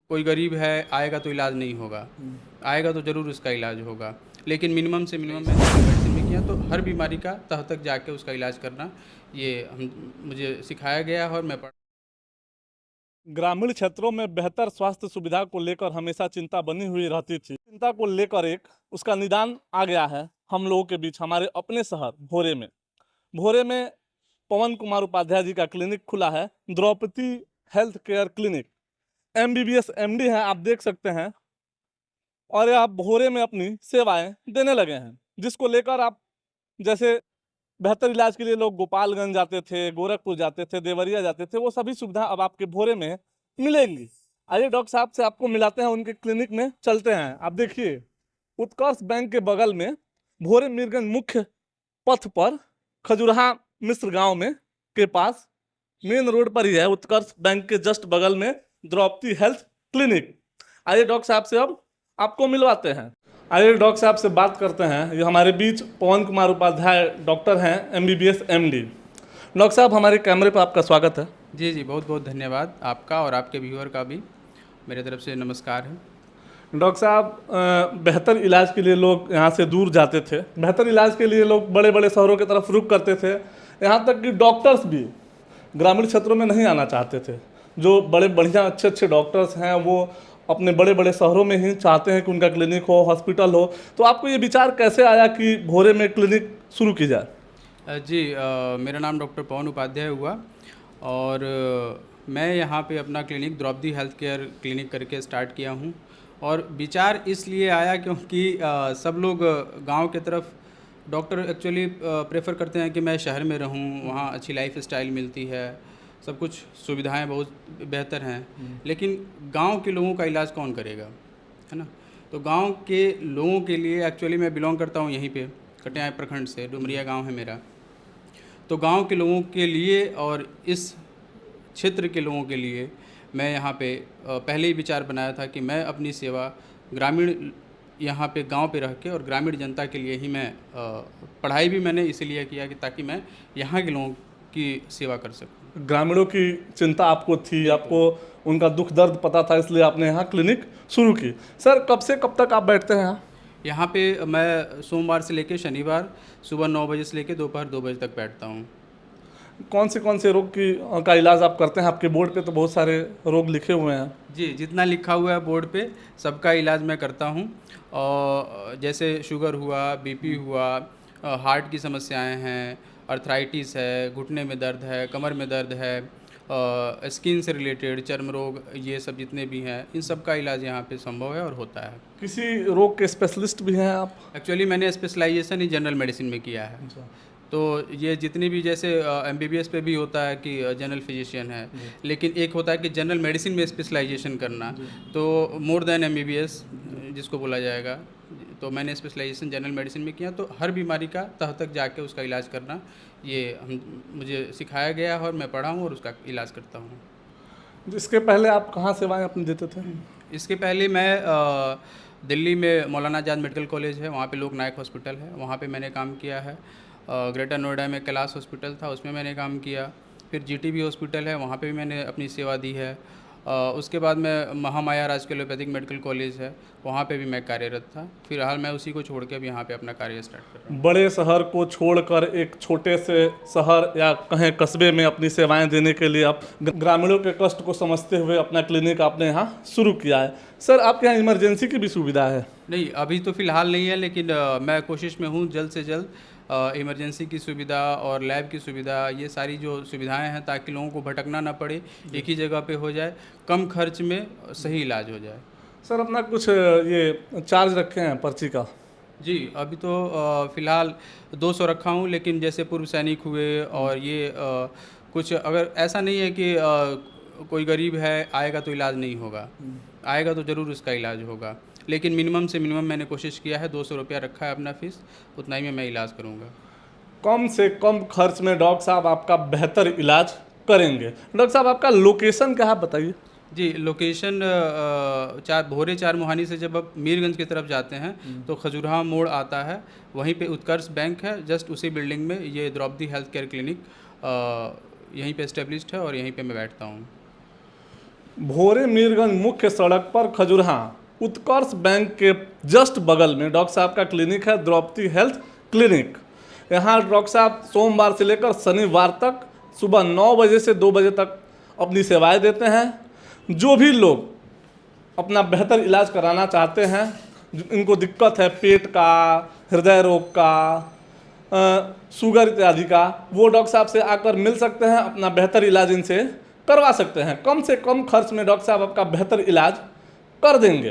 कोई गरीब है आएगा तो इलाज नहीं होगा, आएगा तो ज़रूर उसका इलाज होगा। लेकिन मिनिमम से मिनिमम मैंने मेडिसिन में किया तो हर बीमारी का तह तक जाके उसका इलाज करना ये हम मुझे सिखाया गया है और मैं पढ़ ग्रामीण क्षेत्रों में बेहतर स्वास्थ्य सुविधा को लेकर हमेशा चिंता बनी हुई रहती थी। चिंता को लेकर एक उसका निदान आ गया है हम लोगों के बीच। हमारे अपने शहर भोरे में पवन कुमार उपाध्याय जी का क्लिनिक खुला है, Draupadi health care clinic. MBBS MD हैं, आप देख सकते हैं, और ये आप भोरे में अपनी सेवाएं देने लगे हैं, जिसको लेकर आप जैसे बेहतर इलाज के लिए लोग गोपालगंज जाते थे, गोरखपुर जाते थे, देवरिया जाते थे, वो सभी सुविधा अब आपके भोरे में मिलेंगी। आइए डॉक्टर साहब से आपको मिलाते हैं, उनके क्लिनिक में चलते हैं। आप देखिए, उत्कर्ष बैंक के बगल में भोरे मीरगंज मुख्य पथ पर खजुराहा मिश्र गांव में के पास मेन रोड पर ही है उत्कर्ष बैंक के जस्ट बगल में द्रौपदी हेल्थ क्लिनिक। आइए डॉक्टर साहब से अब आपको मिलवाते हैं। आइए डॉक्टर साहब से बात करते हैं। ये हमारे बीच पवन कुमार उपाध्याय डॉक्टर हैं, MBBS MD। डॉक्टर साहब, हमारे कैमरे पर आपका स्वागत है। जी, जी, बहुत बहुत धन्यवाद आपका और आपके व्यूअर का भी मेरे तरफ से नमस्कार है। डॉक्टर साहब, बेहतर इलाज के लिए लोग यहाँ से दूर जाते थे, बेहतर इलाज के लिए लोग बड़े बड़े शहरों की तरफ रुख करते थे। यहाँ तक कि डॉक्टर्स भी ग्रामीण क्षेत्रों में नहीं आना चाहते थे। जो बड़े बढ़िया अच्छे अच्छे डॉक्टर्स हैं वो अपने बड़े बड़े शहरों में ही चाहते हैं कि उनका क्लिनिक हो, हॉस्पिटल हो। तो आपको ये विचार कैसे आया कि भोरे में क्लिनिक शुरू की जाए? जी, मेरा नाम डॉक्टर पवन उपाध्याय हुआ और मैं यहाँ पे अपना clinic Draupadi health care clinic करके स्टार्ट किया हूँ। और विचार इसलिए आया क्योंकि सब लोग गांव के तरफ डॉक्टर एक्चुअली प्रेफर करते हैं कि मैं शहर में रहूँ, वहाँ अच्छी लाइफ स्टाइल मिलती है, सब कुछ सुविधाएं बहुत बेहतर हैं। लेकिन गांव के लोगों का इलाज कौन करेगा, है ना? तो गांव के लोगों के लिए एक्चुअली मैं बिलोंग करता हूँ यहीं पे कटिया प्रखंड से, डुमरिया गांव है मेरा। तो गांव के लोगों के लिए और इस क्षेत्र के लोगों के लिए मैं यहाँ पे पहले ही विचार बनाया था कि मैं अपनी सेवा ग्रामीण यहाँ पे गांव पे रह के और ग्रामीण जनता के लिए ही मैं पढ़ाई भी मैंने इसीलिए किया कि ताकि मैं यहाँ के लोगों की सेवा कर सकूँ। ग्रामीणों की चिंता आपको थी, आपको उनका दुख दर्द पता था, इसलिए आपने यहाँ क्लिनिक शुरू की। सर, कब से कब तक आप बैठते हैं यहाँ? यहाँ पे मैं सोमवार से लेकर शनिवार सुबह 9 बजे से लेकर दोपहर 2 बजे तक बैठता हूँ। कौन से रोग का इलाज आप करते हैं? आपके बोर्ड पे तो बहुत सारे रोग लिखे हुए हैं। जी, जितना लिखा हुआ है बोर्ड पे सबका इलाज मैं करता हूँ। और जैसे शुगर हुआ, बीपी हुआ, हार्ट की समस्याएं हैं, अर्थराइटिस है, घुटने में दर्द है, कमर में दर्द है, स्किन से रिलेटेड चर्म रोग, ये सब जितने भी हैं इन सब का इलाज यहाँ पे संभव है और होता है। किसी रोग के स्पेशलिस्ट भी हैं आप? एक्चुअली मैंने स्पेशलाइजेशन ही जनरल मेडिसिन में किया है। तो ये जितनी भी जैसे MBBS पे भी होता है कि जनरल फिजिशियन है, लेकिन एक होता है कि जनरल मेडिसिन में स्पेशलाइजेशन करना, तो मोर देन MBBS जिसको बोला जाएगा। तो मैंने स्पेशलाइजेशन जनरल मेडिसिन में किया तो हर बीमारी का तह तक जाके उसका इलाज करना ये मुझे सिखाया गया है और मैं पढ़ा हूँ और उसका इलाज करता हूँ। इसके पहले आप कहाँ सेवाएं अपनी देते थे? इसके पहले मैं दिल्ली में मौलाना आज़ाद मेडिकल कॉलेज है, वहाँ पे लोक नायक हॉस्पिटल है, वहाँ पे मैंने काम किया है। ग्रेटर नोएडा में कैलाश हॉस्पिटल था, उसमें मैंने काम किया। फिर GTB हॉस्पिटल है, वहाँ पे भी मैंने अपनी सेवा दी है। उसके बाद मैं महामाया राजकीय एलोपैथिक मेडिकल कॉलेज है, वहाँ पे भी मैं कार्यरत था। फिलहाल मैं उसी को छोड़ के अब यहाँ पे अपना कार्य स्टार्ट कर रहा हूँ। बड़े शहर को छोड़कर एक छोटे से शहर या कहें कस्बे में अपनी सेवाएं देने के लिए आप ग्रामीणों के कष्ट को समझते हुए अपना क्लिनिक आपने यहाँ शुरू किया है। सर, आपके यहाँ इमरजेंसी की भी सुविधा है? नहीं, अभी तो फ़िलहाल नहीं है, लेकिन मैं कोशिश में हूँ जल्द से जल्द इमरजेंसी की सुविधा और लैब की सुविधा, ये सारी जो सुविधाएं हैं, ताकि लोगों को भटकना ना पड़े, एक ही जगह पे हो जाए, कम खर्च में सही इलाज हो जाए। सर, अपना कुछ ये चार्ज रखे हैं पर्ची का? जी, अभी तो फ़िलहाल 200 रखा हूँ, लेकिन जैसे पूर्व सैनिक हुए और ये कुछ, अगर ऐसा नहीं है कि कोई गरीब है आएगा तो इलाज नहीं होगा, आएगा तो ज़रूर उसका इलाज होगा। लेकिन मिनिमम से मिनिमम मैंने कोशिश किया है, 200 रुपया रखा है अपना फ़ीस, उतना ही में मैं इलाज करूँगा। कम से कम खर्च में डॉक्टर साहब आपका बेहतर इलाज करेंगे। डॉक्टर साहब, आपका लोकेशन क्या है बताइए? जी, लोकेशन भोरे 4 मुहानी से जब आप मीरगंज की तरफ जाते हैं तो खजुराहा मोड़ आता है, वहीं पे उत्कर्ष बैंक है, जस्ट उसी बिल्डिंग में ये द्रौपदी हेल्थ केयर क्लिनिक यहीं पे एस्टेब्लिश्ड है और यहीं पे मैं बैठता हूँ। भोरे मीरगंज मुख्य सड़क पर खजुरहा उत्कर्ष बैंक के जस्ट बगल में डॉक्टर साहब का क्लिनिक है, द्रौपदी हेल्थ क्लिनिक। यहाँ डॉक्टर साहब सोमवार से लेकर शनिवार तक सुबह 9 बजे से 2 बजे तक अपनी सेवाएं देते हैं। जो भी लोग अपना बेहतर इलाज कराना चाहते हैं, इनको दिक्कत है पेट का, हृदय रोग का, शुगर इत्यादि का, वो डॉक्टर साहब से आकर मिल सकते हैं, अपना बेहतर इलाज इनसे करवा सकते हैं। कम से कम खर्च में डॉक्टर साहब आपका बेहतर इलाज कर देंगे।